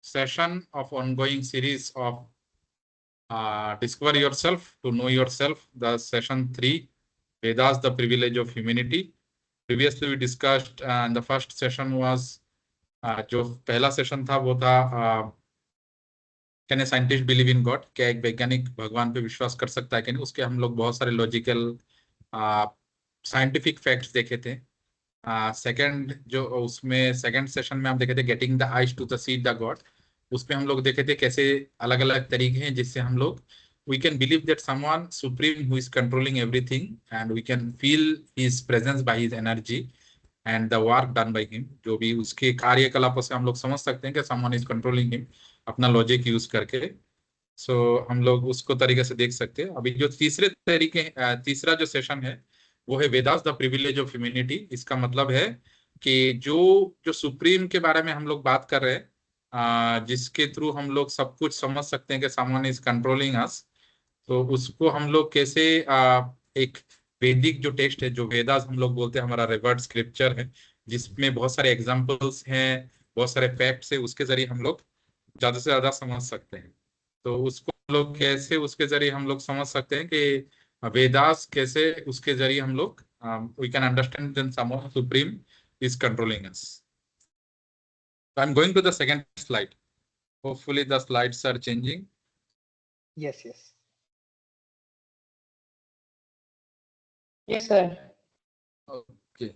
session of ongoing series of Discover Yourself to Know Yourself, the session 3, Vedas, the Privilege of Humanity. Previously we discussed and the first session was जो पहला session था वो था can a scientist believe in God, क्या एक वैज्ञानिक भगवान पे विश्वास कर सकता है कि नहीं। उसके हम लोग बहुत सारे लॉजिकल साइंटिफिक फैक्ट्स देखे थे। सेकंड जो उसमें सेकंड सेशन में हम देखे थे getting the eyes to the see the God. उसमें हम लोग देखे थे कैसे अलग अलग तरीके हैं जिससे हम लोग we can believe that someone supreme who is controlling everything and we can feel his presence by his energy and the work done by him। जो भी उसके कार्यकलापों से हम लोग समझ सकते हैं कि someone is controlling him अपना लॉजिक यूज करके। हम लोग उसको तरीके से देख सकते हैं। अभी जो तीसरा जो सेशन है वो है Vedas the privilege of humanity. इसका मतलब है कि जो जो सुप्रीम के बारे में हम लोग बात कर रहे हैं, जिसके थ्रू हम लोग सब कुछ समझ सकते हैं कि समवन इज कंट्रोलिंग अस, तो उसको हम लोग कैसे एक वैदिक जो टेक्स्ट है जो वेदास हम लोग बोलते हैं, हमारा रिवर्ड स्क्रिप्चर है जिसमें बहुत सारे एग्जाम्पल्स हैं, बहुत सारे फैक्ट्स है, उसके जरिए हम लोग ज्यादा से ज्यादा समझ सकते हैं। तो उसको हम लोग कैसे उसके जरिए हम लोग समझ सकते हैं कि वेदास कैसे उसके जरिए हम लोग we can understand then someone supreme is controlling us. So I'm going to the second slide. Hopefully the slides are changing. Yes, yes. Yes, sir. Okay.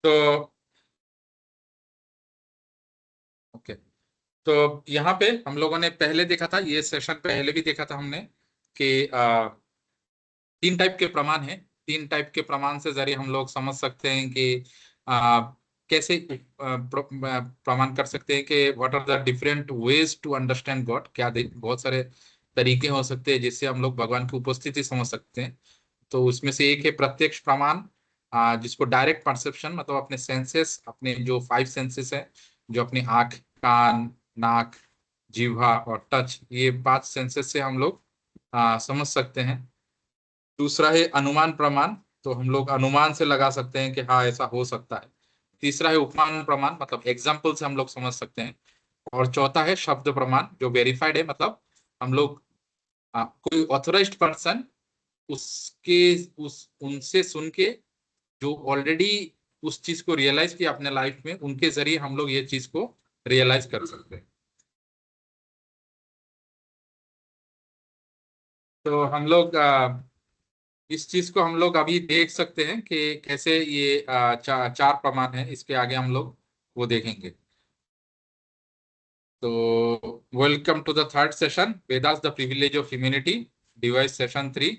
तो ओके, तो यहाँ पे हम लोगों ने पहले देखा था, ये सेशन पहले भी देखा था हमने कि तीन टाइप के प्रमाण हैं। तीन टाइप के प्रमाण से जरिए हम लोग समझ सकते हैं कि कैसे प्रमाण कर सकते हैं कि what are the different ways to understand God. क्या बहुत सारे तरीके हो सकते हैं जिससे हम लोग भगवान की उपस्थिति समझ सकते हैं। तो उसमें से एक है प्रत्यक्ष प्रमाण, जिसको डायरेक्ट परसेप्शन, मतलब अपने सेंसेस, अपने जो 5 सेंसेस है, जो अपनी आंख, कान, नाक, जीवा और टच, ये 5 सेंसेस से हम लोग समझ सकते हैं। दूसरा है अनुमान प्रमाण, तो हम लोग अनुमान से लगा सकते हैं कि हाँ ऐसा हो सकता है। तीसरा है उपमान प्रमाण, मतलब एग्जाम्पल से हम लोग समझ सकते हैं। और चौथा है शब्द प्रमाण, जो वेरीफाइड है, मतलब हम लोग कोई ऑथराइज्ड पर्सन उसके उनसे सुन के जो ऑलरेडी उस चीज को रियलाइज किया अपने लाइफ में, उनके जरिए हम लोग ये चीज को रियलाइज कर सकते हैं। तो हम लोग इस चीज को हम लोग अभी देख सकते हैं कि कैसे ये चार प्रमाण है। इसके आगे हम लोग वो देखेंगे। तो welcome to the third session, Vedas the privilege of humanity, device session 3।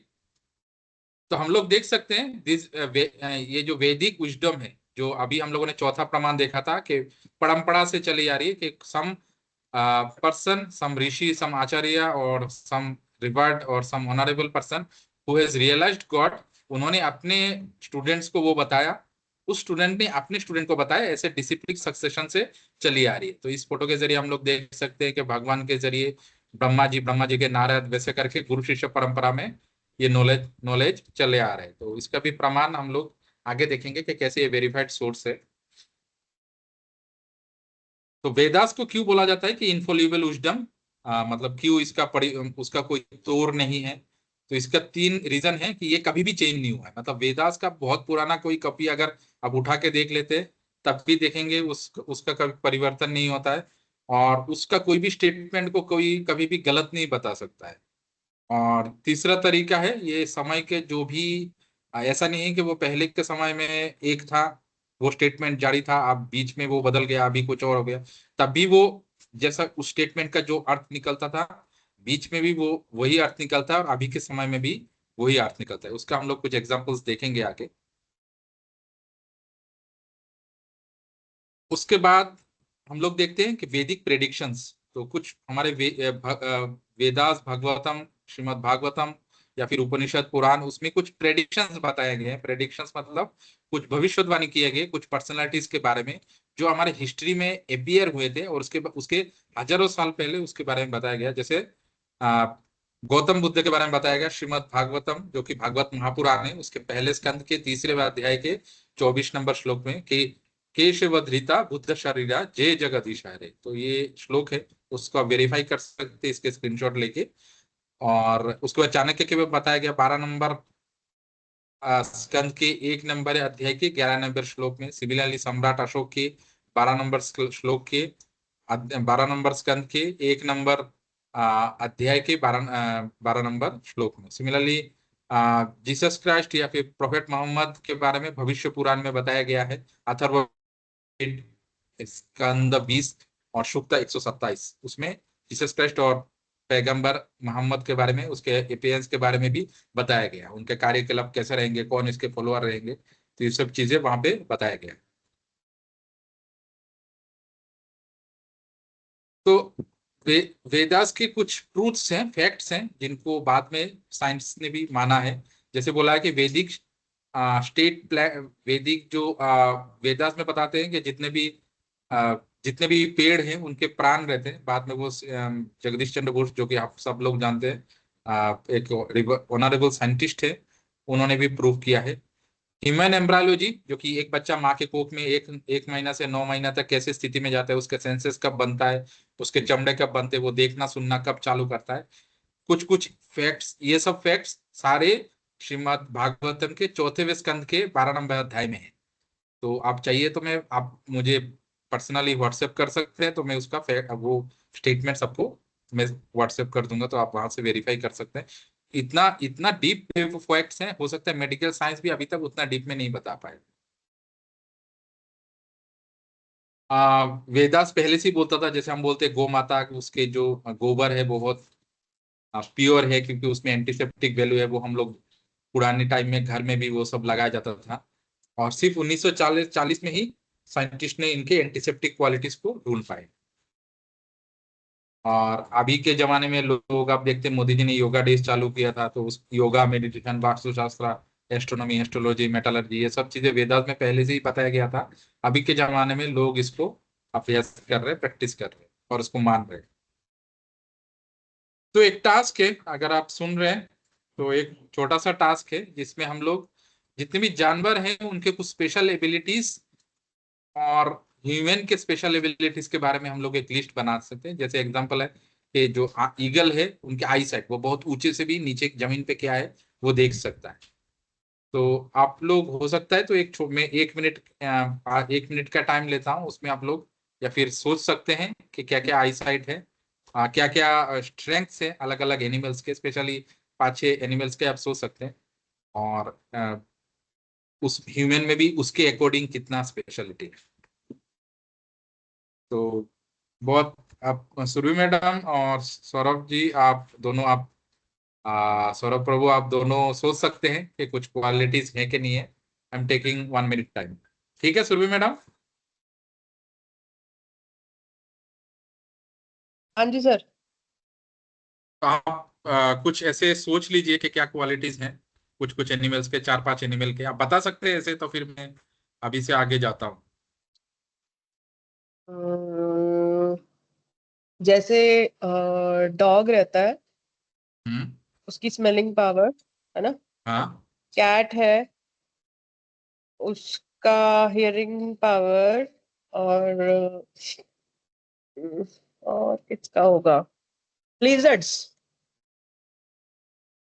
तो हम लोग देख सकते हैं ये जो वैदिक विजडम है, जो अभी हम लोगों ने चौथा प्रमाण देखा था कि परंपरा से चली आ रही है कि सम पर्सन, सम ऋषि, सम आचार्य और सम रिवर्ड और some honourable person who has realised God, उन्होंने अपने स्टूडेंट्स को वो बताया, उस स्टूडेंट ने अपने स्टूडेंट को बताया, ऐसे डिसिप्लिन सक्सेशन से चली आ रही है। तो इस फोटो के जरिए हम लोग देख सकते हैं कि भगवान के जरिए ब्रह्मा जी के नारद, वैसे करके गुरु शिष्य परंपरा में ये नॉलेज चले आ रहे हैं। तो इसका भी प्रमाण हम लोग आगे देखेंगे कि कैसे ये वेरीफाइड सोर्स है। तो वेदास को क्यों बोला जाता है कि इनफॉल्यूबल विजडम, मतलब क्यों उसका कोई तोड़ नहीं है। तो इसका 3 रीजन है कि ये कभी भी चेंज नहीं हुआ है। मतलब वेदास का बहुत पुराना कोई कॉपी अगर आप उठा के देख लेते तब भी देखेंगे उसका कभी परिवर्तन नहीं होता है, और उसका कोई भी स्टेटमेंट को कोई कभी भी गलत नहीं बता सकता है। और तीसरा तरीका है, ये समय के जो भी ऐसा नहीं है कि वो पहले के समय में एक था, वो स्टेटमेंट जारी था, अब बीच में वो बदल गया, अभी कुछ और हो गया, तब भी वो जैसा उस स्टेटमेंट का जो अर्थ निकलता था बीच में भी वो वही अर्थ निकलता है, और अभी के समय में भी वही अर्थ निकलता है। उसका हम लोग कुछ एग्जाम्पल्स देखेंगे आगे। उसके बाद हम लोग देखते हैं कि वैदिक प्रेडिक्शंस, तो कुछ हमारे वेदास, भागवतम, श्रीमद् भागवतम या फिर उपनिषद पुराण, उसमें कुछ प्रेडिक्शंस बताए गए हैं। प्रेडिक्शंस मतलब कुछ भविष्यवाणी किए गए कुछ पर्सनालिटीज के बारे में जो हमारे हिस्ट्री में अपीयर हुए थे, और उसके हजारों साल पहले उसके बारे में बताया गया। जैसे गौतम बुद्ध के बारे में बताया गया श्रीमद् भागवतम, जो कि भागवत महापुराण है, उसके पहले स्कंद के 3रे अध्याय के 24 नंबर श्लोक में, कि केशवधृता बुद्ध शरीरा जय जगदीश हरे, तो ये श्लोक है, उसको आप वेरीफाई कर सकते हैं इसके स्क्रीनशॉट लेके। और उसको चाणक्य के में बताया गया 12 नंबर स्कंद के 1 नंबर अध्याय के 11 नंबर श्लोक में। सिमिलरली सम्राट अशोक के 12 नंबर श्लोक के 12 नंबर स्कंद के 1 नंबर अध्याय के 12 नंबर श्लोक में। सिमिलरली जीसस क्राइस्ट या फिर प्रोफेट मोहम्मद के बारे में भविष्य पुराण में बताया गया है, अथर्ववेद स्कंद 20 और सुक्ता 127, उसमें जीसस क्राइस्ट और पैगंबर मोहम्मद के बारे में, उसके अपीयरेंस के बारे में भी बताया गया, उनके कार्यकलाप कैसे रहेंगे, कौन इसके फॉलोअर रहेंगे, तो ये सब चीजें वहां पे बताया गया। तो वेदास के कुछ ट्रूथ्स हैं, फैक्ट्स हैं, जिनको बाद में साइंस ने भी माना है। जैसे बोला है कि वैदिक वैदिक जो वेदास में बताते हैं कि जितने भी पेड़ हैं उनके प्राण रहते हैं। बाद में वो जगदीश चंद्र बोस, जो कि आप सब लोग जानते हैं, एक ऑनरेबल साइंटिस्ट है, उन्होंने भी प्रूव किया है। ह्यूमन एम्ब्रायोलॉजी, जो कि एक बच्चा माँ के कोख में एक महीना से 9 महीना तक कैसे स्थिति में जाता है, उसके सेंसेस कब बनता है, उसके चमड़े कब बनते हैं, वो देखना सुनना कब चालू करता है, कुछ कुछ फैक्ट्स, ये सब फैक्ट्स सारे श्रीमद् भागवतम के 4वें स्कंद के 12 नंबर अध्याय में है। तो आप चाहिए तो आप मुझे पर्सनली व्हाट्सएप कर सकते हैं, तो मैं उसका वो स्टेटमेंट सबको मैं व्हाट्सएप कर दूंगा, तो आप वहां से वेरीफाई कर सकते हैं। इतना इतना डीप फैक्ट्स हैं, हो सकता है मेडिकल साइंस भी अभी तक उतना डीप में नहीं बता पाए। वेदास पहले से ही बोलता था, जैसे हम बोलते हैं गौ माता, उसके जो गोबर है वो बहुत प्योर है, क्योंकि उसमें एंटीसेप्टिक वैल्यू है, वो हम लोग पुराने टाइम में घर में भी वो सब लगाया जाता था। और सिर्फ 1940 में ही साइंटिस्ट ने इनके एंटीसेप्टिक क्वालिटीज को ढूंढ पाए। और अभी के जमाने में लोग, आप देखते हैं मोदी जी ने योगा डेज चालू किया था, तो उस योगा, मेडिटेशन, वास्तुशास्त्र, एस्ट्रोनॉमी, एस्ट्रोलॉजी, मेटालर्जी, ये सब चीजें वेदास में पहले से ही बताया गया था। अभी के जमाने में लोग इसको अभ्यास कर रहे हैं, प्रैक्टिस कर रहे हैं और उसको मान रहे हैं। तो एक टास्क है, अगर आप सुन रहे हैं, तो एक छोटा सा टास्क है जिसमें हम लोग जितने भी जानवर हैं उनके कुछ स्पेशल एबिलिटीज और ह्यूमन के स्पेशल एबिलिटीज के बारे में हम लोग एक लिस्ट बना सकते हैं। जैसे एग्जांपल है कि जो ईगल है, उनके आई साइट, वो बहुत ऊंचे से भी नीचे जमीन पे क्या है वो देख सकता है। तो आप लोग, हो सकता है तो मैं 1 मिनट 1 मिनट का टाइम लेता हूँ, उसमें आप लोग या फिर सोच सकते हैं कि क्या क्या आई साइट है, क्या क्या स्ट्रेंथ्स है अलग अलग एनिमल्स के, स्पेशली 5-6 एनिमल्स के आप सोच सकते हैं। और उस ह्यूमन में भी उसके अकॉर्डिंग कितना स्पेशलिटी है। तो बहुत, आप सुरभि मैडम और सौरभ जी, आप दोनों, आप सौरभ प्रभु, आप दोनों सोच सकते हैं कि कुछ क्वालिटीज है कि नहीं है। I am taking 1 minute time. ठीक है सुरभि मैडम? हाँ जी सर। तो आप कुछ ऐसे सोच लीजिए कि क्या क्वालिटीज हैं, कुछ कुछ एनिमल्स के, 4-5 एनिमल के आप बता सकते हैं ऐसे, तो फिर मैं अभी से आगे जाता हूँ। अम्म, जैसे डॉग रहता है, हम्म। उसकी स्मेलिंग पावर है ना। हाँ। कैट है, उसका हियरिंग पावर। और और किसका होगा? लिजर्ड्स,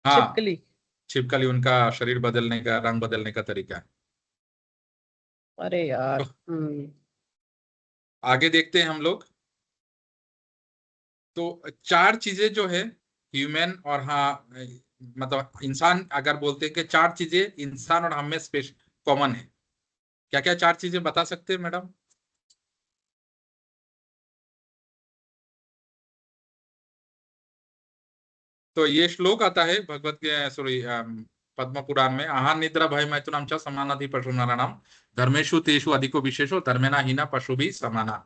हाँ, छिपकली। छिपकली, उनका शरीर बदलने का, रंग बदलने का तरीका है। अरे यार। तो आगे देखते हैं हम लोग। तो 4 चीजें जो है ह्यूमन और, हाँ, मतलब इंसान, अगर बोलते हैं कि 4 चीजें इंसान और हम में स्पेशल कॉमन है, क्या क्या 4 चीजें बता सकते हैं मैडम? तो ये श्लोक आता है भगवत के, सॉरी, पद्म पुराण में, आहार निद्रा भय मैथुनम च समानाधि पशु नराणाम धर्मेशु तेषु अधिको विशेषो धर्मेणा हीना पशु भी समाना।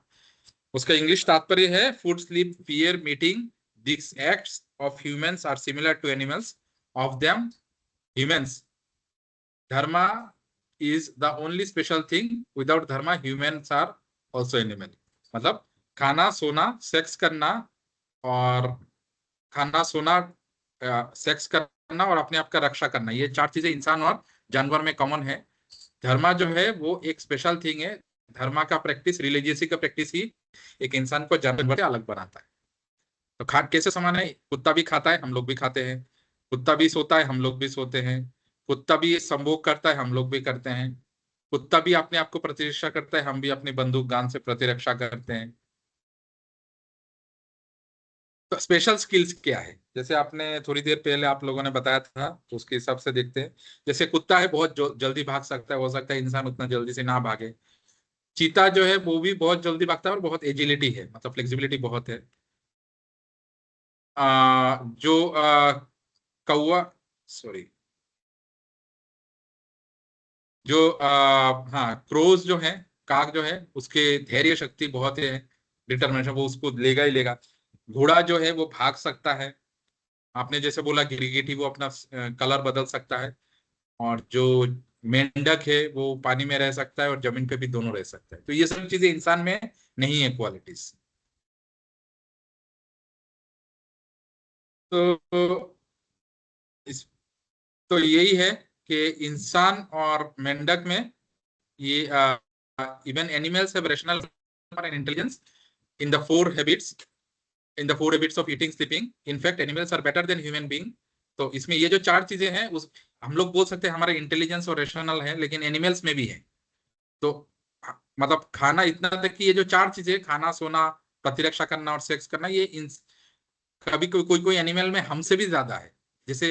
उसका इंग्लिश तात्पर्य है, food sleep fear meeting this acts of humans are similar to animals, of them humans dharma is the only special thing, without dharma humans are also animal. मतलब खाना सोना सेक्स करना, और खाना सोना, सेक्स करना और अपने आप का रक्षा करना, ये 4 चीजें इंसान और जानवर में कॉमन है। धर्मा जो है वो एक स्पेशल थिंग है, धर्मा का प्रैक्टिस, रिलीजियसी का प्रैक्टिस ही एक इंसान को जानवर से अलग बनाता है। तो खा कैसे समान है, कुत्ता भी खाता है, हम लोग भी खाते हैं। कुत्ता भी सोता है, हम लोग भी सोते हैं। कुत्ता भी संभोग करता है, हम लोग भी करते हैं। कुत्ता भी अपने आप को प्रतिरक्षा करता है, हम भी अपनी बंदूक गान से प्रतिरक्षा करते हैं। तो स्पेशल स्किल्स क्या है, जैसे आपने थोड़ी देर पहले आप लोगों ने बताया था, तो उसके हिसाब से देखते हैं। जैसे कुत्ता है, बहुत जल्दी भाग सकता है, हो सकता है इंसान उतना जल्दी से ना भागे। चीता जो है वो भी बहुत जल्दी भागता है और बहुत एजिलिटी है, मतलब फ्लेक्सिबिलिटी बहुत है। जो कौवा, सॉरी, जो हाँ, क्रोज जो है, काग जो है, उसके धैर्य शक्ति बहुत है, डिटर्मिनेशन, वो उसको लेगा ही लेगा। घोड़ा जो है वो भाग सकता है। आपने जैसे बोला गिरगिटी, वो अपना कलर बदल सकता है। और जो मेंढक है वो पानी में रह सकता है और जमीन पे भी दोनों रह सकता है। तो ये सब चीजें इंसान में नहीं है क्वालिटीज। तो इस तो यही है कि इंसान और मेंढक में ये, even animals have rational and intelligence in the four habits, in the four habits of eating sleeping. In fact animals are better than human being. तो इसमें ये जो चार चीजें हैं, उस हम लोग बोल सकते हैं हमारा इंटेलिजेंस और रैशनल है, लेकिन एनिमल्स में भी है। तो मतलब खाना इतना तक कि ये जो चार चीजें, खाना, सोना, प्रतिरक्षा करना और सेक्स करना, ये कभी कोई कोई कोई एनिमल में हमसे भी ज्यादा है। जैसे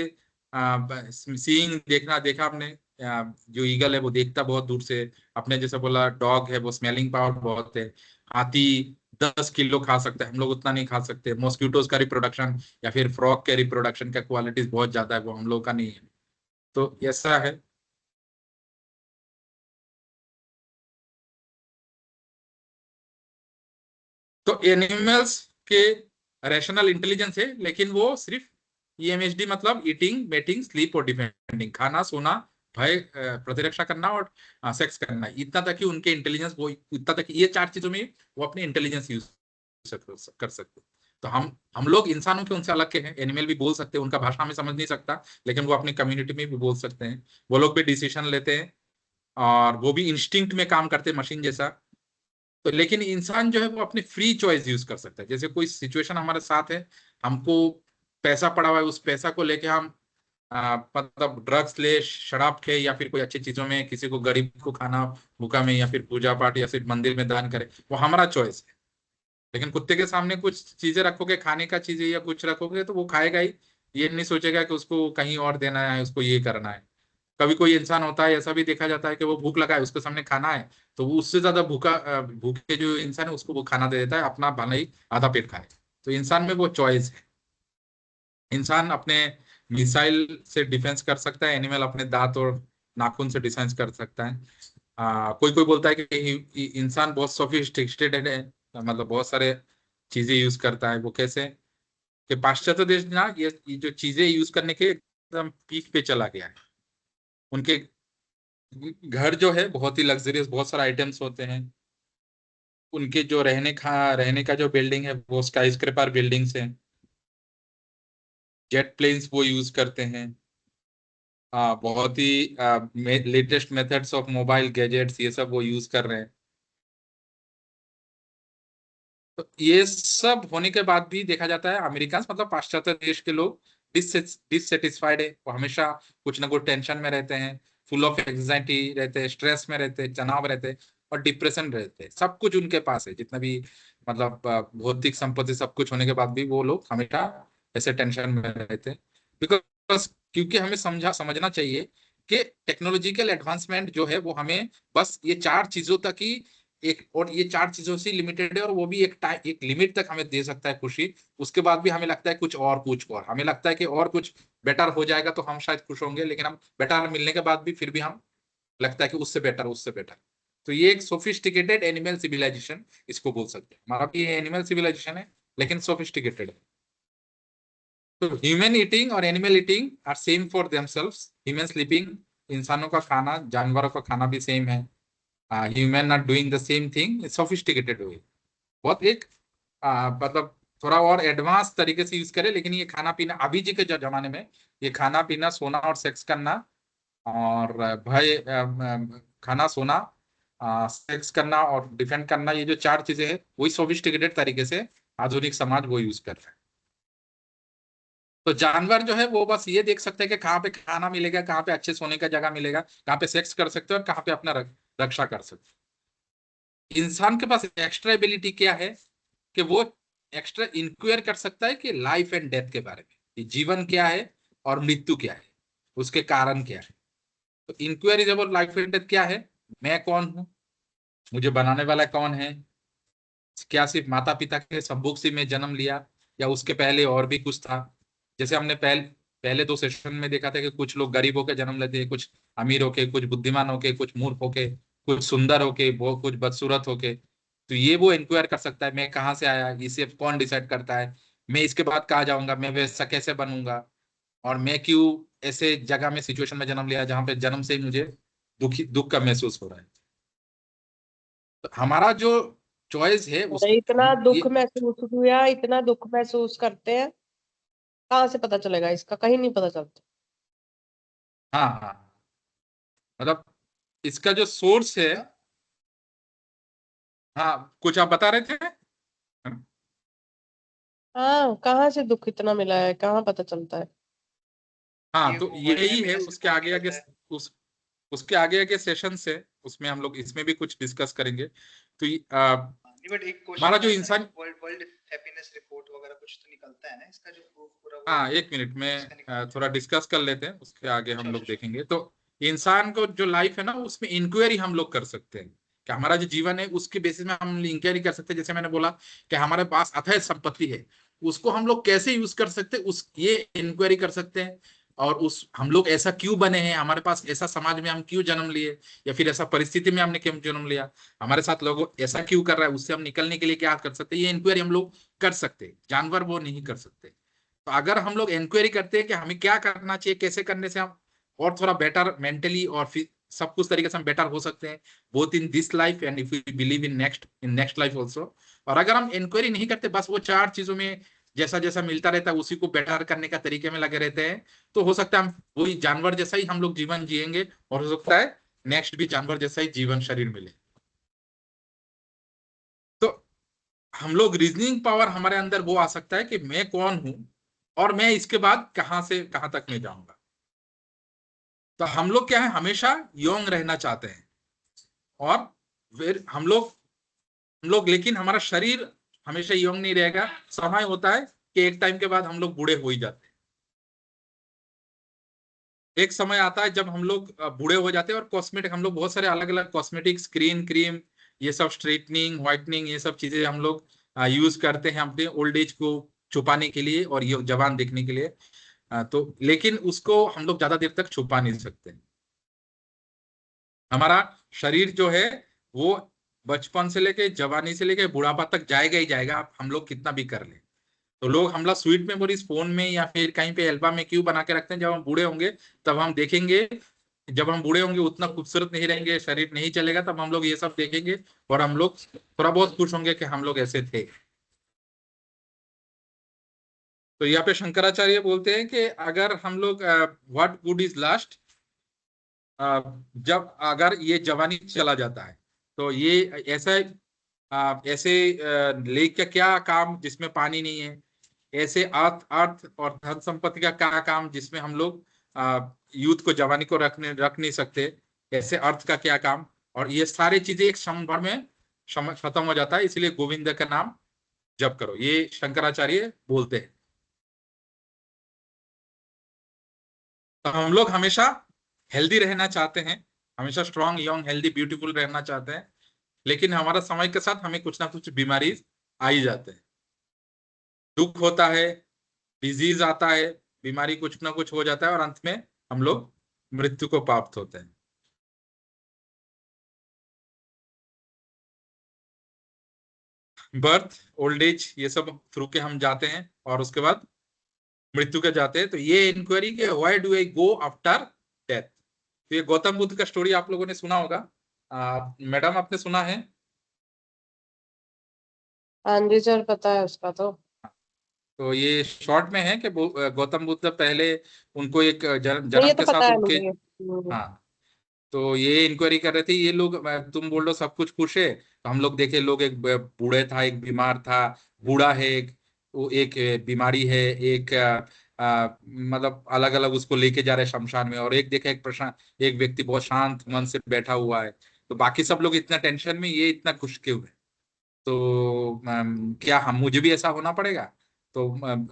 सीइंग, देखना, देखा आपने, जो ईगल है वो देखता बहुत दूर से। आपने जैसे बोला डॉग है, वो स्मेलिंग पावर बहुत है। हाथी 10 किलो खा सकता है, हम लोग उतना नहीं खा सकते। मॉस्किटोज का रिप्रोडक्शन या फिर फ्रॉग के रिप्रोडक्शन का क्वालिटीज बहुत ज्यादा है, वो हम लोग का नहीं है। तो ऐसा है। तो एनिमल्स के रैशनल इंटेलिजेंस है, लेकिन वो सिर्फ ईएमएचडी, मतलब ईटिंग, मेटिंग, स्लीप और डिफेंडिंग, खाना, सोना, भय, प्रतिरक्षा करना और सेक्स करना, इतना तक कि उनके इंटेलिजेंस, वो इतना तक कि ये चार चीजों में वो अपने इंटेलिजेंस यूज कर सकते। तो हम लोग इंसानों के उनसे अलग के हैं। एनिमल भी बोल सकते हैं, उनका भाषा हमें समझ नहीं सकता, लेकिन वो अपनी कम्युनिटी में भी बोल सकते हैं। वो लोग भी डिसीजन लेते हैं और वो भी इंस्टिंक्ट में काम करते हैं, मशीन जैसा। तो लेकिन इंसान जो है वो अपनी फ्री चॉइस यूज कर सकता है। जैसे कोई सिचुएशन हमारे साथ है, हमको पैसा पड़ा हुआ है, उस पैसा को लेके हम मतलब ड्रग्स ले, शराब खे, या फिर कोई अच्छी चीजों में किसी को, गरीब को खाना भूखा में, या फिर पूजा पाठ, या फिर मंदिर में दान करे, वो हमारा चॉइस है। लेकिन कुत्ते के सामने कुछ चीजें रखोगे, खाने का चीजें या कुछ रखोगे, तो वो खाएगा ही। ये नहीं सोचेगा कि उसको कहीं और देना है, उसको ये करना है। कभी कोई इंसान होता है, ऐसा भी देखा जाता है कि वो भूख लगा है, उसके सामने खाना है, तो वो उससे ज्यादा भूखे जो इंसान है उसको वो खाना दे देता है, अपना भले ही आधा पेट खाए। तो इंसान में वो चॉइस है। इंसान अपने मिसाइल से डिफेंस कर सकता है, एनिमल अपने दांत और नाखून से डिफेंस कर सकता है। कोई कोई बोलता है कि इंसान बहुत सोफिस्टिकेटेड है, मतलब बहुत सारे चीजें यूज करता है। वो कैसे, कि पाश्चात्य देश ना ये जो चीजें यूज करने के एकदम पीक पे चला गया है। उनके घर जो है बहुत ही लग्जरियस, बहुत सारे आइटम्स होते हैं। उनके जो रहने का जो बिल्डिंग है वो स्काई स्क्रेपर बिल्डिंग्स हैं। जेट प्लेन्स वो यूज करते हैं। बहुत ही latest methods of mobile gadgets, ये सब वो यूज कर रहे हैं। तो ये सब होने के बाद भी देखा जाता है अमेरिकन, मतलब पाश्चात्य देश के लोग डिससेटिस्फाइड है। वो हमेशा कुछ ना कुछ टेंशन में रहते हैं, फुल ऑफ एंजाइटी रहते हैं, स्ट्रेस में रहते हैं, तनाव रहते हैं और डिप्रेशन रहते हैं। सब कुछ उनके पास है, जितना भी मतलब भौतिक संपत्ति सब कुछ होने के बाद भी वो लोग हमेशा ऐसे टेंशन में रहते हैं। बिकॉज, क्योंकि हमें समझना चाहिए कि टेक्नोलॉजिकल एडवांसमेंट जो है वो हमें बस ये चार चीजों तक ही, एक, और ये चार चीजों से लिमिटेड है, और वो भी एक लिमिट तक हमें दे सकता है खुशी। उसके बाद भी हमें लगता है कुछ और हमें लगता है कि और कुछ बेटर हो जाएगा तो हम शायद खुश होंगे, लेकिन हम बेटर मिलने के बाद भी फिर भी हम लगता है कि उससे बेटर। तो ये एक सोफिस्टिकेटेड एनिमल सिविलाइजेशन इसको बोल सकते हैं। हमारा भी एनिमल सिविलाइजेशन है, लेकिन सोफिस्टिकेटेड है। तो ह्यूमन ईटिंग और animal eating are same for themselves. Human sleeping, इंसानों का खाना, जानवरों का खाना भी सेम है। Human are doing the same thing sophisticated way. बहुत एक मतलब थोड़ा और एडवांस तरीके से यूज करे, लेकिन ये खाना पीना अभी जी के जमाने में, ये खाना पीना, सोना और सेक्स करना और खाना, सोना, सेक्स करना और डिफेंड करना, ये जो चार चीजें हैं वही सोफिस्टिकेटेड तरीके से आधुनिक समाज वो यूज कर रहा है। तो जानवर जो है वो बस ये देख सकते हैं कि कहाँ पे खाना मिलेगा, कहाँ पे अच्छे सोने का जगह मिलेगा, कहाँ पे सेक्स कर सकते हैं और कहाँ पे अपना रक्षा कर सकते हैं। इंसान के पास एक्स्ट्रा एबिलिटी क्या है कि वो एक्स्ट्रा इंक्वायर कर सकता है कि लाइफ एंड डेथ के बारे में, कि जीवन क्या है और मृत्यु क्या है, उसके कारण क्या है। तो इंक्वायरी जब लाइफ एंड डेथ क्या है, मैं कौन हूँ, मुझे बनाने वाला कौन है, क्या सिर्फ माता पिता के संभोग से मैं जन्म लिया या उसके पहले और भी कुछ था। जैसे हमने पहले दो सेशन में देखा था कि कुछ लोग गरीब होकर जन्म लेते हैं, कुछ अमीर होके, कुछ बुद्धिमान होके, कुछ मूर्ख होके, कुछ सुंदर होके, वो कुछ बदसूरत होके। तो ये वो इंक्वायर कर सकता है मैं कहाँ से आया, इसे कौन डिसाइड करता है, मैं इसके बाद कहाँ जाऊंगा, मैं वैसा कैसे बनूंगा, और मैं क्यों ऐसे जगह में सिचुएशन में जन्म लिया जहां पे जन्म से ही मुझे दुख का महसूस हो रहा है। तो हमारा जो चॉइस है उस अरे इतना ये। दुख महसूस हुआ, इतना दुख महसूस करते हैं, कहाँ से पता चलेगा इसका? कहीं नहीं पता चलता। हाँ हाँ, मतलब इसका जो सोर्स है। हाँ, कुछ आप बता रहे थे। हाँ, कहाँ से दुख इतना मिला है, कहाँ पता चलता है? हाँ, ये तो वो वर्ल्ड यही है हैप्पीनेस उसके रिपोर्ट ही आगे आगे, होता है। उसके आगे आगे सेशन से उसमें हम लोग इसमें भी कुछ डिस्कस करेंगे। तो नहीं, बट एक हमारा क्वेश्चन जो था इसका, इंसान। वर्ल्ड वर्ल्ड हैप्पीनेस रिपोर्ट वगैरह कुछ तो निकलता है ना इसका, जो प्रूफ पूरा वो हाँ, एक मिनट में इसका निकालते हैं। थोड़ा डिस्कस कर लेते हैं, उसके आगे अच्छा हम अच्छा लोग अच्छा। देखेंगे। तो इंसान को जो लाइफ है ना उसमें इंक्वायरी हम लोग कर सकते हैं कि हमारा जो जीवन है उसके बेसिस में हम इंक्वायरी कर सकते हैं। जैसे मैंने बोला कि हमारे पास अथाह संपत्ति है, उसको हम लोग कैसे यूज कर सकते हैं, उस ये इंक्वायरी कर सकते हैं। और उस हम लोग ऐसा क्यों बने हैं, हमारे पास ऐसा समाज में हम क्यों जन्म लिए, या फिर ऐसा परिस्थिति में हमने क्यों जन्म लिया, हमारे साथ लोग ऐसा क्यों कर रहा है, उससे हम निकलने के लिए क्या कर सकते हैं, ये इंक्वायरी हम लोग कर सकते हैं। जानवर वो नहीं कर सकते। तो अगर हम लोग इंक्वायरी करते हैं कि हमें क्या करना चाहिए, कैसे करने से हम और थोड़ा बेटर मेंटली और फिर सब कुछ तरीके से हम बेटर हो सकते हैं, both in this life and if we believe in next life also. और अगर हम इंक्वायरी नहीं करते, बस वो चार चीजों में जैसा जैसा मिलता रहता है उसी को बेटर करने का तरीके में लगे रहते हैं, तो हो सकता है हम वही जानवर जैसा ही हम लोग जीवन जिएंगे, और हो सकता है नेक्स्ट भी जानवर जैसा ही जीवन शरीर मिले। तो हम लोग रीजनिंग पावर हमारे अंदर वो आ सकता है कि मैं कौन हूं और मैं इसके बाद कहां से कहां तक मैं जाऊंगा। तो हम लोग क्या है, हमेशा यंग रहना चाहते हैं। और फिर हम लोग लेकिन हमारा शरीर हमेशा यंग नहीं रहेगा। समय होता है कि एक टाइम के बाद हम लोग बूढ़े हो ही जाते हैं। एक समय आता है जब हम लोग बूढ़े हो जाते हैं, और कॉस्मेटिक हम लोग बहुत सारे अलग अलग कॉस्मेटिक, स्क्रीन क्रीम, ये सब स्ट्रेटनिंग व्हाइटनिंग, ये सब चीजें हम लोग यूज करते हैं अपने ओल्ड एज को छुपाने के लिए और ये जवान दिखने के लिए। तो लेकिन उसको हम लोग ज्यादा देर तक छुपा नहीं सकते। हमारा शरीर जो है वो बचपन से लेके जवानी से लेके बुढ़ापा तक जाएगा ही जाएगा, आप हम लोग कितना भी कर ले। तो लोग हमला स्वीट मेमोरीज फोन में या फिर कहीं पे एल्बम में क्यों बना के रखते हैं, जब हम बूढ़े होंगे तब हम देखेंगे। जब हम बूढ़े होंगे उतना खूबसूरत नहीं रहेंगे, शरीर नहीं चलेगा, तब हम लोग ये सब देखेंगे और हम लोग थोड़ा बहुत खुश होंगे कि हम लोग ऐसे थे। तो यहाँ पे शंकराचार्य बोलते हैं कि अगर हम लोग व्हाट गुड इज लास्ट, जब अगर ये जवानी चला जाता है तो ये ऐसा ऐसे लेक का क्या काम जिसमें पानी नहीं है, ऐसे अर्थ अर्थ और धन संपत्ति का क्या काम जिसमें हम लोग यूथ को जवानी को रख नहीं सकते, ऐसे अर्थ का क्या काम। और ये सारी चीजें एक क्षण भर में खत्म हो जाता है, इसलिए गोविंद का नाम जप करो, ये शंकराचार्य बोलते हैं। तो हम लोग हमेशा हेल्दी रहना चाहते हैं, हमेशा स्ट्रांग यंग हेल्दी ब्यूटीफुल रहना चाहते हैं, लेकिन हमारा समय के साथ हमें कुछ ना कुछ बीमारी आ ही जाते हैं, दुख होता है, डिजीज आता है, बीमारी कुछ ना कुछ हो जाता है और अंत में हम लोग मृत्यु को प्राप्त होते हैं। बर्थ, ओल्ड एज, ये सब थ्रू के हम जाते हैं और उसके बाद मृत्यु के जाते हैं। तो ये इंक्वायरी के why do I go after death. तो ये गौतम बुद्ध का स्टोरी आप लोगों ने सुना होगा। मैडम आपने सुना है। हाँ जी सर, पता है उसका तो। तो ये शॉर्ट में है कि गौतम बुद्ध पहले उनको एक नहीं, जन्म ये तो के पता साथ है उनके। मुझे। हाँ, तो ये इंक्वायरी कर रहे थे ये लोग। तुम बोल रहे हो सब कुछ खुश है, तो हम लोग देखे, लोग एक बूढ़े था, एक बीमार था, बूढ़ा है एक, वो एक बीमारी है, एक मतलब अलग अलग उसको लेके जा रहे हैं शमशान में, और एक देखे एक प्रशांत, एक व्यक्ति बहुत शांत मन से बैठा हुआ है। तो बाकी सब लोग इतना टेंशन में, ये इतना खुश क्यों है? तो क्या हम मुझे भी ऐसा होना पड़ेगा? तो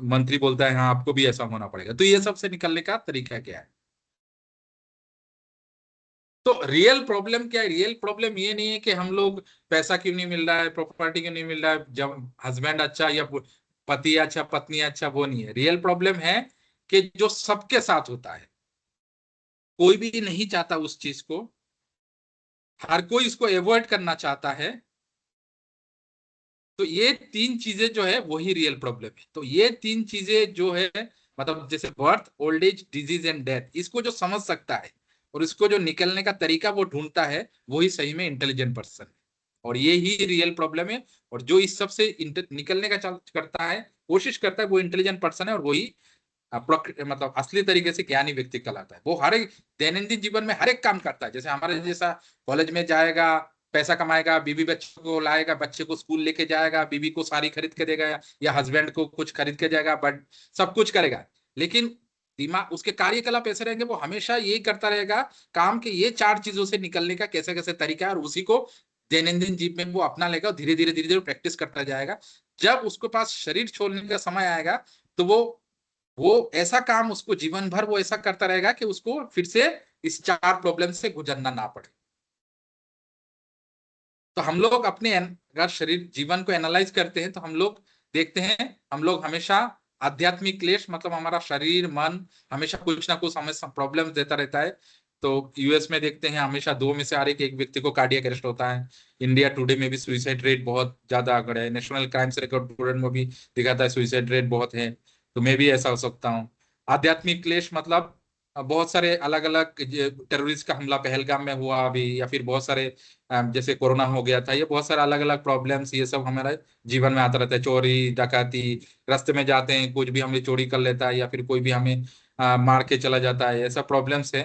मंत्री बोलता है हाँ आपको भी ऐसा होना पड़ेगा। तो ये सब से निकलने का तरीका क्या है? तो रियल प्रॉब्लम क्या है? रियल प्रॉब्लम ये नहीं है कि हम लोग पैसा क्यों नहीं मिल रहा है, प्रॉपर्टी क्यों नहीं मिल रहा है, जब हस्बैंड अच्छा या पति अच्छा, पत्नी अच्छा, वो नहीं है। रियल प्रॉब्लम है कि जो सबके साथ होता है, कोई भी नहीं चाहता उस चीज को, हर कोई इसको एवॉइड करना चाहता है। तो ये तीन चीजें जो है वही रियल प्रॉब्लम है। तो ये तीन चीजें जो है, मतलब जैसे birth, old age, disease and death, इसको जो समझ सकता है और इसको जो निकलने का तरीका वो ढूंढता है, वही सही में इंटेलिजेंट पर्सन है। और ये ही रियल प्रॉब्लम है। और जो इस सब से निकलने का करता है, कोशिश करता है, वो इंटेलिजेंट पर्सन है। और वही मतलब असली तरीके से ज्ञानी व्यक्ति कहलाता है। वो हर एक दैनंदिन जीवन में हर एक काम करता है। जैसे हमारे जैसा कॉलेज में जाएगा, पैसा कमाएगा, बीवी बच्चों को लाएगा, बच्चे को स्कूल लेके जाएगा, बीवी को साड़ी खरीद के देगा, या हस्बैंड को कुछ खरीद के जाएगा, बट सब कुछ करेगा। लेकिन दिमाग, उसके कार्यकलाप ऐसे रहेंगे, वो हमेशा यही करता रहेगा काम के, ये चार चीजों से निकलने का कैसे कैसे तरीका है, और उसी को दैनंदिन जीवन में वो अपना लेगा, और धीरे धीरे प्रैक्टिस करता जाएगा। जब उसके पास शरीर छोड़ने का समय आएगा, तो वो ऐसा काम उसको जीवन भर वो ऐसा करता रहेगा कि उसको फिर से इस चार प्रॉब्लम से गुजरना ना पड़े। तो हम लोग अपने अगर शरीर जीवन को एनालाइज करते हैं, तो हम लोग देखते हैं, हम लोग हमेशा आध्यात्मिक क्लेश, मतलब हमारा शरीर मन हमेशा कुछ ना कुछ समस्या प्रॉब्लम देता रहता है। तो यूएस में देखते हैं हमेशा दो में से हर एक व्यक्ति को कार्डियक अरेस्ट होता है। इंडिया टुडे में भी सुइसाइड रेट बहुत ज्यादा आंकड़ा है। नेशनल क्राइम्स रिकॉर्ड बोर्ड में भी दिखाता है सुइसाइड रेट बहुत है। तो मैं भी ऐसा हो सकता हूँ। आध्यात्मिक क्लेश मतलब बहुत सारे अलग अलग टेररिस्ट का हमला पहलगाम में हुआ अभी, या फिर बहुत सारे जैसे कोरोना हो गया था, ये बहुत सारे अलग अलग प्रॉब्लम्स, ये सब हमारे जीवन में आता रहता है। चोरी डकैती, रास्ते में जाते हैं कुछ भी हमें चोरी कर लेता है, या फिर कोई भी हमें मार के चला जाता है, ऐसा प्रॉब्लम्स है।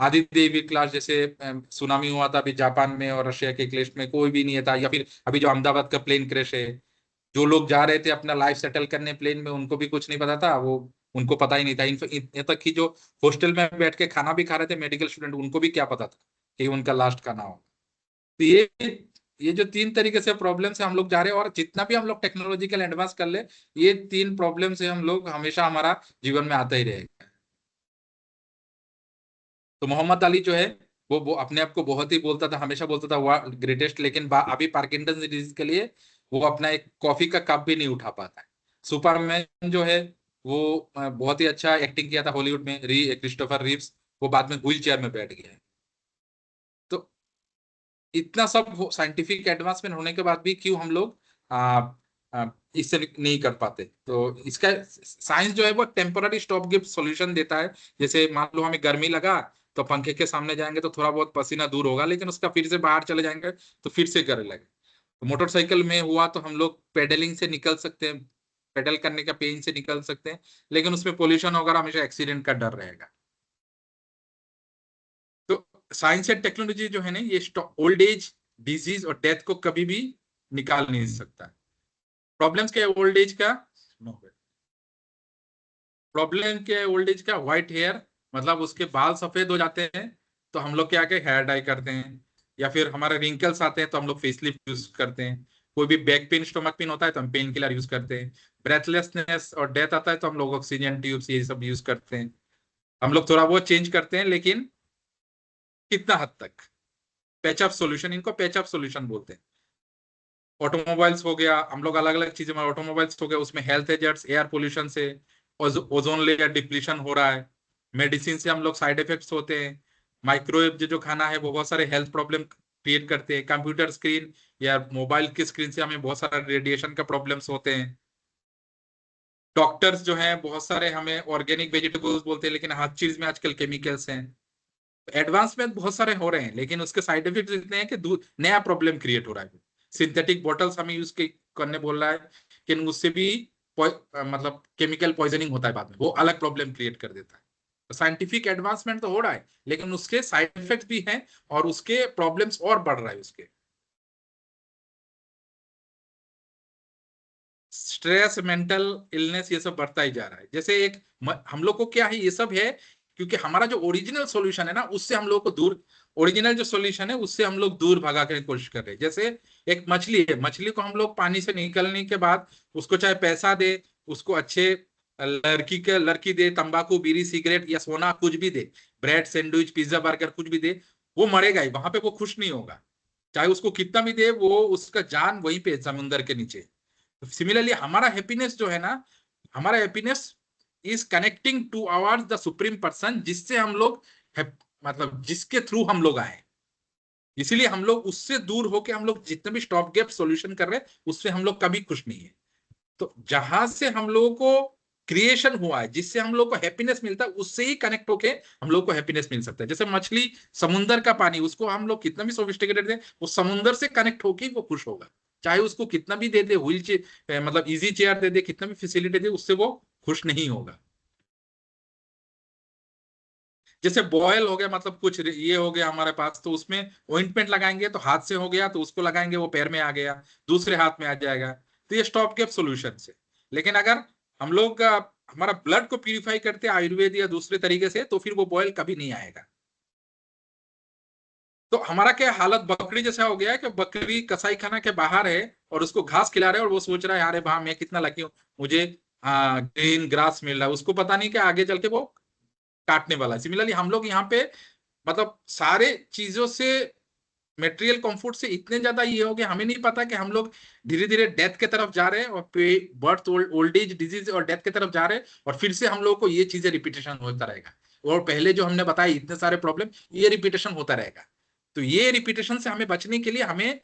आदि देवी क्लास जैसे सुनामी हुआ था अभी जापान में, और रशिया के क्लेश में कोई भी नहीं था। या फिर अभी जो अहमदाबाद का प्लेन क्रैश है, जो लोग जा रहे थे अपना लाइफ सेटल करने प्लेन में, उनको भी कुछ नहीं पता था, वो उनको पता ही नहीं था। यहाँ तक कि जो हॉस्टल में बैठ के खाना भी खा रहे थे मेडिकल स्टूडेंट, उनको भी क्या पता था कि उनका लास्ट खाना हो। तो ये जो तीन तरीके से प्रॉब्लम से हम लोग जा रहे हैं, और जितना भी हम लोग टेक्नोलॉजिकल एडवांस कर ले, ये तीन प्रॉब्लम से हम लोग हमेशा हमारा जीवन में आता ही रहेगा। तो मोहम्मद अली जो है, वो अपने आप को बहुत ही बोलता था, हमेशा बोलता था वो ग्रेटेस्ट, लेकिन अभी पार्किंसन डिजीज के लिए वो अपना एक कॉफी का कप भी नहीं उठा पाता है। सुपरमैन जो है, वो बहुत ही अच्छा एक्टिंग किया था हॉलीवुड में, क्रिस्टोफर रिव्स, वो बाद में व्हील चेयर में बैठ गया है। तो इतना सब साइंटिफिक एडवांसमेंट होने के बाद भी क्यों हम लोग आ, इससे नहीं कर पाते? तो इसका साइंस जो है वो टेम्पररी स्टॉप गिफ्ट सॉल्यूशन देता है। जैसे मान लो हमें गर्मी लगा, तो पंखे के सामने जाएंगे तो थोड़ा बहुत पसीना दूर होगा, लेकिन उसका फिर से बाहर चले जाएंगे तो फिर से गर्मी लगे। तो मोटरसाइकिल में हुआ तो हम लोग पेडलिंग से निकल सकते हैं, पेडल करने का पेन से निकल सकते हैं, लेकिन उसमें पोल्यूशन वगैरह हमेशा एक्सीडेंट का डर रहेगा। तो साइंस एंड टेक्नोलॉजी जो है ना, ये ओल्ड एज, डिजीज और डेथ को कभी भी निकाल नहीं सकता। प्रॉब्लम्स क्या है ओल्ड एज का? प्रॉब्लम क्या है ओल्ड एज का? व्हाइट हेयर, मतलब उसके बाल सफेद हो जाते हैं, तो हम लोग क्या के हेयर डाई करते हैं। या फिर हमारे रिंकल्स आते हैं तो हम लोग फेसलिफ्ट यूज करते हैं। कोई भी बैक पेन, स्टोमक पेन होता है तो हम पेन किलर यूज करते हैं। ब्रेथलेसनेस और डेथ आता है तो हम लोग ऑक्सीजन ट्यूब्स ये सब यूज करते हैं। हम लोग थोड़ा बहुत चेंज करते हैं, लेकिन कितना हद तक? पैचअप सॉल्यूशन, इनको पैचअप सॉल्यूशन बोलते हैं। ऑटोमोबाइल्स हो गया, हम लोग अलग अलग चीजें में, ऑटोमोबाइल्स हो गया उसमें हेल्थ एजर्ट्स, एयर पोल्यूशन से ओजोन लेयर डिप्लीशन हो रहा है। मेडिसिन से हम लोग साइड इफेक्ट्स होते हैं। माइक्रोवेव जो जो खाना है वो बहुत सारे हेल्थ प्रॉब्लम क्रिएट करते हैं। कंप्यूटर स्क्रीन या मोबाइल की स्क्रीन से हमें बहुत सारा रेडिएशन का प्रॉब्लम्स होते हैं। डॉक्टर्स जो हैं बहुत सारे हमें ऑर्गेनिक वेजिटेबल्स बोलते हैं, लेकिन हर चीज में आजकल केमिकल्स हैं। एडवांसमेंट बहुत सारे हो रहे हैं, लेकिन उसके साइड इफेक्ट इतने हैं कि नया प्रॉब्लम क्रिएट हो रहा है। सिंथेटिक बॉटल्स हमें यूज करने बोल रहा है, लेकिन उससे भी मतलब केमिकल पॉइजनिंग होता है बाद में, वो अलग प्रॉब्लम क्रिएट कर देता है। साइंटिफिक एडवांसमेंट तो हो रहा है, लेकिन उसके साइड इफेक्ट भी हैं और उसके प्रॉब्लम्स और बढ़ रहा है। उसके स्ट्रेस, मेंटल इलनेस, ये सब बढ़ता ही जा रहा है। जैसे एक हम लोग को क्या है, ये सब है क्योंकि हमारा जो ओरिजिनल सॉल्यूशन है ना, उससे हम लोग को दूर, ओरिजिनल जो सॉल्यूशन है उससे हम लोग दूर भगा के कोशिश कर रहे हैं। जैसे एक मछली है, मछली को हम लोग पानी से निकलने के बाद उसको चाहे पैसा दे, उसको अच्छे लड़की दे, तंबाकू, बीड़ी, सिगरेट या सोना कुछ भी दे, ब्रेड सैंडविच, पिज्जा, बर्गर कुछ भी दे, वो मरेगा ही, वहां पे वो खुश नहीं होगा। चाहे उसको कितना भी दे, वो उसका जान वहीं पे समुंदर के नीचे। सिमिलरली हमारा हैप्पीनेस जो है ना, हमारा happiness is connecting to our the supreme person, जिससे हम लोग मतलब जिसके थ्रू हम लोग आए। इसीलिए हम लोग उससे दूर होके हम लोग जितने भी स्टॉप गैप सॉल्यूशन कर रहे हैं, उससे हम लोग कभी खुश नहीं है। तो जहां से हम लोगों को क्रिएशन हुआ है, जिससे हम लोग को हैप्पीनेस मिलता है, उससे ही कनेक्ट होके हम लोग को हैप्पीनेस मिल सकता है। जैसे मछली, समुंदर का पानी, उसको हम लोग कितना भी सोफिस्टिकेटेड दे, वो समुंदर से कनेक्ट होके ही वो खुश होगा। चाहे उसको कितना भी दे दे, व्हील चेयर, मतलब इजी चेयर दे दे, कितना भी फैसिलिटी दे, उससे वो खुश नहीं होगा। जैसे बॉयल हो गया, मतलब कुछ ये हो गया हमारे पास, तो उसमें ऑइंटमेंट लगाएंगे, तो हाथ से हो गया तो उसको लगाएंगे, वो पैर में आ गया, दूसरे हाथ में आ जाएगा। तो ये स्टॉप गैप सोल्यूशन से। लेकिन अगर हम लोग हमारा ब्लड को प्यूरिफाई करते आयुर्वेद या दूसरे तरीके से, तो फिर वो बॉयल कभी नहीं आएगा। तो हमारा क्या हालत बकरी जैसा हो गया है कि बकरी कसाई खाना के बाहर है और उसको घास खिला रहे हैं और वो सोच रहा है, अरे वाह मैं कितना लकी हूँ, मुझे ग्रीन ग्रास मिल रहा है। उसको पता नहीं कि आगे चल के वो काटने वाला है। सिमिलरली हम लोग यहाँ पे मतलब सारे चीजों से, मेटेरियल कंफर्ट से इतने ज्यादा ये हो गया, हमें नहीं पता कि हम लोग धीरे धीरे डेथ के तरफ जा रहे हैं, और बर्थ, ओल्ड एज, डिजीज और डेथ के तरफ जा रहे हैं, और फिर से हम लोग को ये चीजें रिपीटेशन होता रहेगा। और पहले जो हमने बताया इतने सारे प्रॉब्लम, ये रिपीटेशन होता रहेगा। तो ये रिपीटेशन से हमें बचने के लिए हमें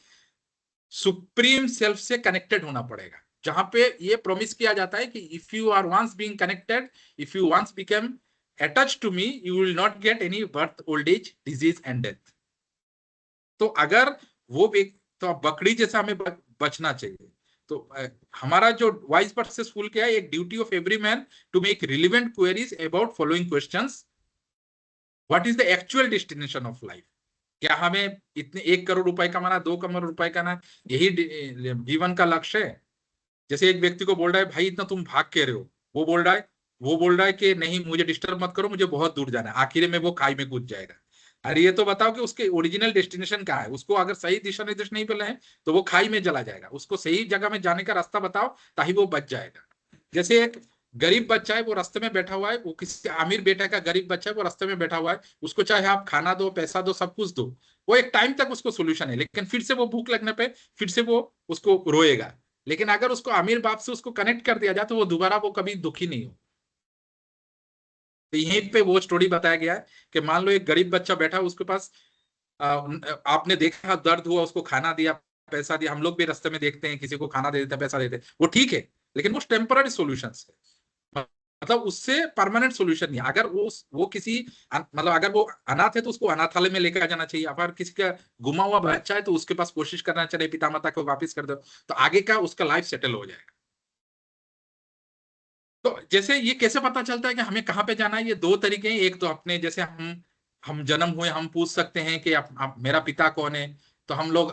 सुप्रीम सेल्फ से कनेक्टेड होना पड़ेगा, जहां पे ये प्रॉमिस किया जाता है कि if you are once being connected, if you once become attached to me, you will not get any birth, old age, disease and death. तो अगर वो एक, तो बकरी जैसा हमें बचना चाहिए। तो हमारा जो वाइज सक्सेसफुल क्या है, एक duty of every man to make relevant queries about following questions. What is the actual destination of life? क्या हमें इतने 1 करोड़ रुपए कमाना, 2 करोड़ रुपए कमाना, यही जीवन का लक्ष्य है? जैसे एक व्यक्ति को बोल रहा है, भाई इतना तुम भाग के रहे हो, वो बोल रहा है कि नहीं मुझे डिस्टर्ब मत करो, मुझे बहुत दूर जाना है, आखिर में वो खाई में कूद जाएगा। अरे ये तो बताओ कि उसके ओरिजिनल डेस्टिनेशन कहाँ है। उसको अगर सही दिशा निर्देश नहीं मिले हैं, तो वो खाई में चला जाएगा। उसको सही जगह में जाने का रास्ता बताओ, ताकि वो बच जाएगा। जैसे एक गरीब बच्चा है, वो रास्ते में बैठा हुआ है, वो किसी अमीर बेटा का गरीब बच्चा है, वो रास्ते में बैठा हुआ है, उसको चाहे आप खाना दो, पैसा दो, सब कुछ दो, वो एक टाइम तक उसको सोल्यूशन है, लेकिन फिर से वो भूख लगने पे फिर से वो उसको रोएगा। लेकिन अगर उसको अमीर बाप से उसको कनेक्ट कर दिया जाए, तो वो दोबारा वो कभी दुखी नहीं हो। तो यहीं पे वो स्टोरी बताया गया है कि मान लो एक गरीब बच्चा बैठा, उसके पास आपने देखा, दर्द हुआ, उसको खाना दिया, पैसा दिया। हम लोग भी रास्ते में देखते हैं, किसी को खाना दे देते हैं, पैसा देते हैं, वो ठीक है, लेकिन वो टेम्पररी सॉल्यूशन है। मतलब उससे परमानेंट सॉल्यूशन नहीं। अगर वो किसी मतलब अगर वो अनाथ है, तो उसको अनाथालय में लेकर जाना चाहिए। अगर किसी का गुमा हुआ बच्चा है, तो उसके पास कोशिश करना चाहिए पिता माता को वापिस कर दो, तो आगे का उसका लाइफ सेटल हो जाएगा। तो जैसे ये कैसे पता चलता है कि हमें कहाँ पे जाना है? ये दो तरीके हैं। एक तो अपने जैसे हम जन्म हुए, हम पूछ सकते हैं कि मेरा पिता कौन है। तो हम लोग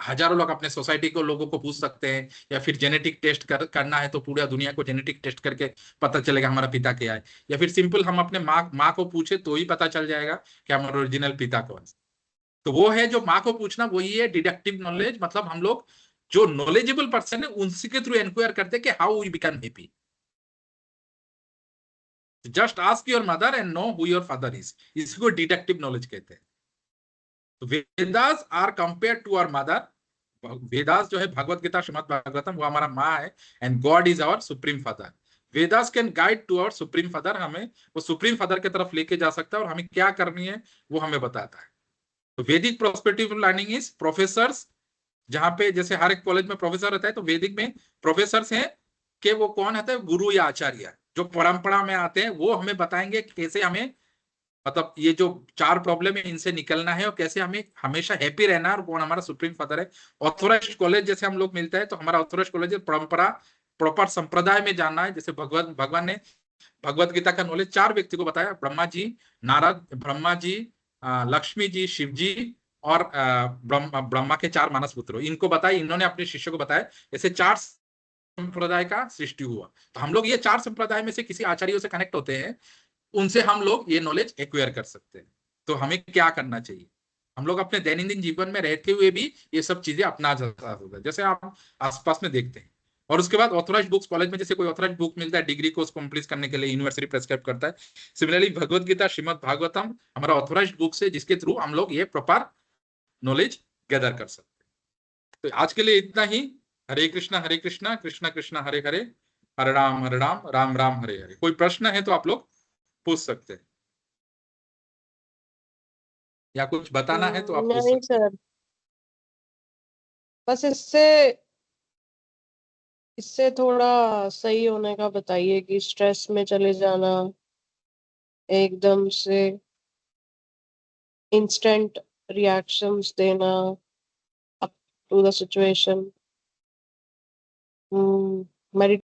हजारों लोग अपने सोसाइटी को लोगों को पूछ सकते हैं, या फिर जेनेटिक टेस्ट करना है, तो पूरा दुनिया को जेनेटिक टेस्ट करके पता चलेगा हमारा पिता क्या है। या फिर सिंपल हम अपने माँ को पूछे, तो ही पता चल जाएगा कि हमारा ओरिजिनल पिता कौन है। तो वो है जो माँ को पूछना, वही है डिडक्टिव नॉलेज। मतलब हम लोग जो नॉलेजेबल पर्सन है, उनके थ्रू इंक्वायर करते हैं कि how we become happy. Just ask your mother and know who your father is, इसको डिडक्टिव नॉलेज कहते हैं। तो Vedas are compare to our mother. Vedas जो है, भगवत गीता, श्रीमद् भागवतम, वो हमारा माँ है, and God is our supreme father. Vedas can guide to our supreme father. हमें वो सुप्रीम फादर की तरफ लेके जा सकता है, और हमें क्या करनी है वो हमें बताता है। तो वैदिक प्रोस्पेक्टिव लर्निंग इज प्रोफेसर्स, जहां पे जैसे हर एक कॉलेज में प्रोफेसर रहता है, तो वैदिक में प्रोफेसर्स हैं कि वो कौन होता है, गुरु या आचार्य, जो परंपरा में आते हैं। वो हमें बताएंगे कैसे हमें, मतलब ये जो 4 प्रॉब्लम है, इनसे निकलना है, और कैसे हमें हमेशा हैप्पी रहना है, और कौन हमारा सुप्रीम फादर है। ऑथोराइज्ड कॉलेज जैसे हम लोग मिलता है, तो हमारा ऑथोराइज्ड कॉलेज परंपरा, प्रॉपर संप्रदाय में जानना है। जैसे भगवान ने भगवत गीता का नॉलेज 4 व्यक्ति को बताया, ब्रह्मा जी, नारद, ब्रह्मा जी, लक्ष्मी जी, शिव जी और ब्रह्मा के 4 मानस पुत्र, इनको बताया, इन्होंने अपने शिष्य को बताया। ऐसे 4 संप्रदाय का सृष्टि हुआ। तो हम लोग ये 4 संप्रदाय में से किसी आचार्यों से कनेक्ट होते हैं, उनसे हम लोग ये नॉलेज एक्वायर कर सकते हैं। तो हमें क्या करना चाहिए, हम लोग अपने दैनंदिन जीवन में रहते हुए भी ये सब चीजें अपना सकता है, जैसे आप आसपास में देखते हैं। और उसके बाद ऑथोराइज बुक्स कॉलेज में, जैसे कोई ऑथोराइज बुक मिलता है डिग्री कोर्स कंप्लीट करने के लिए, यूनिवर्सिटी प्रेस्क्राइब करता है। सिमिलरली भगवत गीता, श्रीमद भागवतम हमारा ऑथोराइज बुक्स है, जिसके थ्रू हम लोग ये प्रॉपर नॉलेज गैदर कर सकते हैं। तो आज के लिए इतना ही। हरे कृष्णा कृष्णा कृष्णा हरे हरे, हरे राम राम राम हरे हरे। कोई प्रश्न है तो आप लोग पूछ सकते हैं, या कुछ बताना है तो आप पूछ नहीं सकते हैं। सर, बस इससे थोड़ा सही होने का बताइए कि स्ट्रेस में चले जाना, एकदम से इंस्टेंट रिएक्शंस देना अप टू द सिचुएशन,